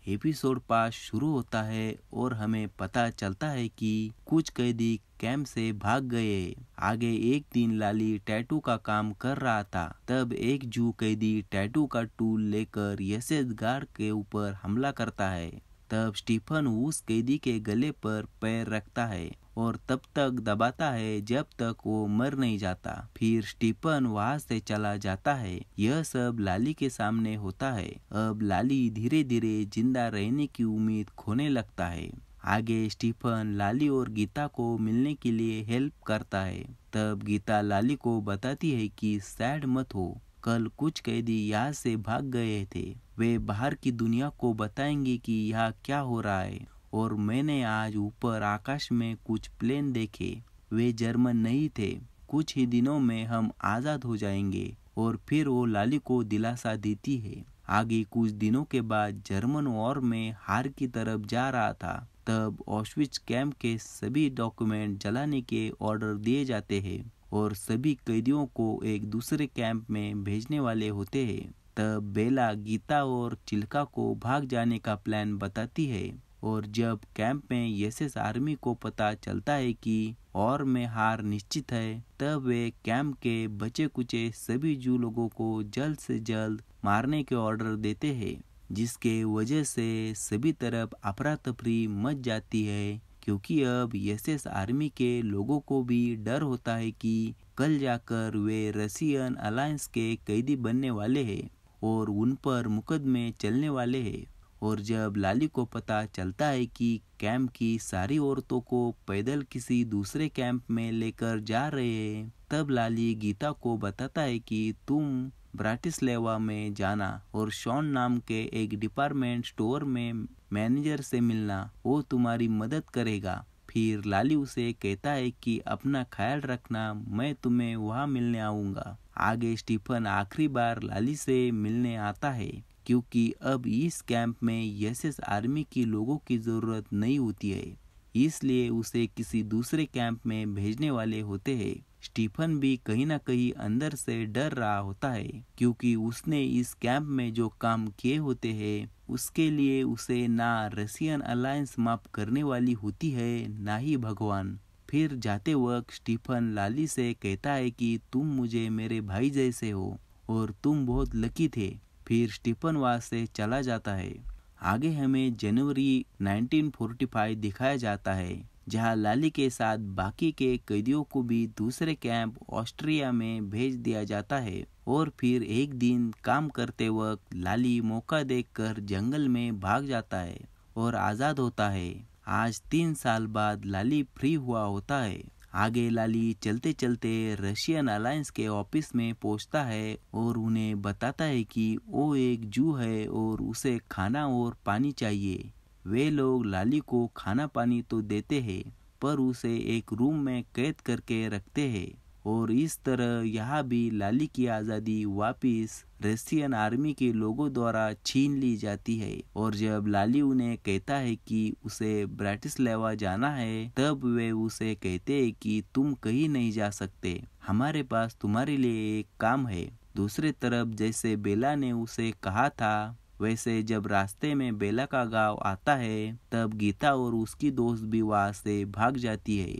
Episode 5 शुरू होता है और हमें पता चलता है कि कुछ कैदी कैंप से भाग गए। आगे एक दिन लाली टैटू का काम कर रहा था, तब एक जू कैदी टैटू का टूल लेकर यसेस गार्ड के ऊपर हमला करता है। तब स्टीफन उस कैदी के गले पर पैर रखता है और तब तक दबाता है जब तक वो मर नहीं जाता। फिर स्टीफन वहां से चला जाता है। यह सब लाली के सामने होता है। अब लाली धीरे धीरे जिंदा रहने की उम्मीद खोने लगता है। आगे स्टीफन लाली और गीता को मिलने के लिए हेल्प करता है। तब गीता लाली को बताती है कि सैड मत हो, कल कुछ कैदी यहाँ से भाग गए थे। वे बाहर की दुनिया को बताएंगे कि यहाँ क्या हो रहा है। और मैंने आज ऊपर आकाश में कुछ प्लेन देखे, वे जर्मन नहीं थे। कुछ ही दिनों में हम आज़ाद हो जाएंगे। और फिर वो लाली को दिलासा देती है। आगे कुछ दिनों के बाद जर्मन वॉर में हार की तरफ जा रहा था। तब ऑश्विट्ज कैंप के सभी डॉक्यूमेंट जलाने के ऑर्डर दिए जाते हैं और सभी कैदियों को एक दूसरे कैंप में भेजने वाले होते हैं। तब बेला गीता और चिल्का को भाग जाने का प्लान बताती है। और जब कैंप में एसएस आर्मी को पता चलता है कि और में हार निश्चित है, तब वे कैंप के बचे कुचे सभी जू लोगों को जल्द से जल्द मारने के ऑर्डर देते हैं, जिसके वजह से सभी तरफ अफरा तफरी मच जाती है। क्योंकि अब एसएस आर्मी के लोगों को भी डर होता है कि कल जाकर वे रशियन अलायंस के कैदी बनने वाले हैं और उन पर मुकदमे चलने वाले हैं। और जब लाली को पता चलता है कि कैंप की सारी औरतों को पैदल किसी दूसरे कैंप में लेकर जा रहे हैं, तब लाली गीता को बताता है कि तुम ब्राटिस्लावा में जाना और शॉन नाम के एक डिपार्टमेंट स्टोर में मैनेजर से मिलना, वो तुम्हारी मदद करेगा। फिर लाली उसे कहता है कि अपना ख्याल रखना, मैं तुम्हें वहाँ मिलने आऊँगा। आगे स्टीफन आखिरी बार लाली से मिलने आता है, क्योंकि अब इस कैंप में एसएस आर्मी की लोगों की ज़रूरत नहीं होती है, इसलिए उसे किसी दूसरे कैंप में भेजने वाले होते हैं। स्टीफन भी कहीं ना कहीं अंदर से डर रहा होता है, क्योंकि उसने इस कैंप में जो काम किए होते हैं उसके लिए उसे ना रशियन अलायंस माफ करने वाली होती है, ना ही भगवान। फिर जाते वक्त स्टीफन लाली से कहता है कि तुम मुझे मेरे भाई जैसे हो और तुम बहुत लकी थे। फिर स्टीफन वहां से चला जाता है। आगे हमें जनवरी 1945 दिखाया जाता है, जहां लाली के साथ बाकी के कैदियों को भी दूसरे कैंप ऑस्ट्रिया में भेज दिया जाता है। और फिर एक दिन काम करते वक्त लाली मौका देखकर जंगल में भाग जाता है और आज़ाद होता है। आज 3 साल बाद लाली फ्री हुआ होता है। आगे लाली चलते चलते रशियन अलायंस के ऑफिस में पहुंचता है और उन्हें बताता है कि वो एक जू है और उसे खाना और पानी चाहिए। वे लोग लाली को खाना पानी तो देते हैं, पर उसे एक रूम में कैद करके रखते हैं। और इस तरह यहाँ भी लाली की आज़ादी वापिस रशियन आर्मी के लोगों द्वारा छीन ली जाती है। और जब लाली उन्हें कहता है कि उसे ब्राटिस्लावा जाना है, तब वे उसे कहते हैं कि तुम कहीं नहीं जा सकते, हमारे पास तुम्हारे लिए एक काम है। दूसरे तरफ जैसे बेला ने उसे कहा था, वैसे जब रास्ते में बेला का गांव आता है, तब गीता और उसकी दोस्त भी वहां से भाग जाती है।